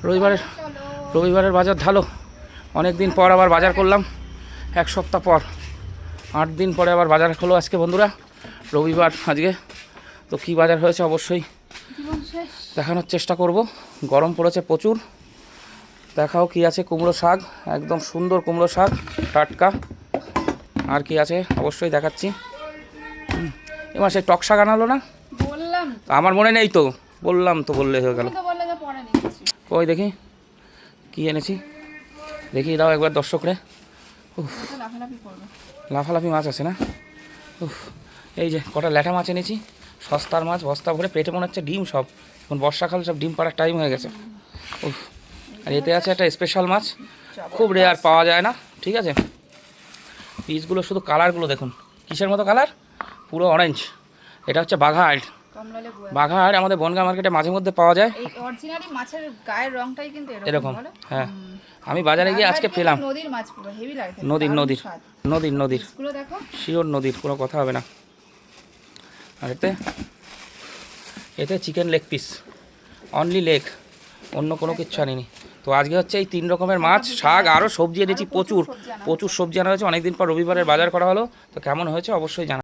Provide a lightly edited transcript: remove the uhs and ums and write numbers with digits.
রবিবারের বাজার ঢালো। অনেক দিন পর আবার বাজার করলাম, 1 সপ্তাহ পর, 8 দিন পরে আবার বাজার হলো আজকে বন্ধুরা। রবিবার আজকে তো কী বাজার হয়েছে অবশ্যই দেখানোর চেষ্টা করব। গরম পড়েছে প্রচুর। দেখাও কি আছে। কুমড়ো শাক, একদম সুন্দর কুমড়ো শাক, টাটকা। আর কি আছে অবশ্যই দেখাচ্ছি। এবার সেই টক শাক আনালো না, বললাম আমার মনে নেই তো, বললাম তো, বললে হয়ে গেল। কই দেখি কি এনেছি, দেখি দাও একবার দর্শকরে। লাফালাফি মাছ আছে না? এই যে কটা ল্যাঠা মাছ এনেছি, সস্তার মাছ, বস্তা ভরে। পেটে মনে হচ্ছে ডিম সব, এখন বর্ষাকাল, সব ডিম পাড়ার টাইম হয়ে গেছে। আর এতে আছে একটা স্পেশাল মাছ, খুব রেয়ার, পাওয়া যায় না, ঠিক আছে। পিসগুলো শুধু কালারগুলো দেখুন, কিসের মতো কালার, পুরো অরেঞ্জ। এটা হচ্ছে বাঘাড়। বাঘাড় আমাদের বনগাঁ মার্কেটে মাঝে মধ্যে পাওয়া যায়। এই অরিজিনালি মাছের গায়ের রংটাই কিন্তু এরকম। হ্যাঁ, আমি বাজারে গিয়ে আজকে পেলাম। নদীর মাছ, পুরো হেভি লাগে। নদীর গুলো দেখো, শিওর নদীর, কোনো কথা হবে না। আর এতে chicken leg piece, only leg, অন্য কোনো কিচ্ছু আনিনি। তো আজকে হচ্ছে এই 3 রকমের মাছ, শাক, আরও সবজি এনেছি প্রচুর সবজি আনা হয়েছে। অনেকদিন পর রবিবারের বাজার করা হলো। তো কেমন হয়েছে অবশ্যই জানা।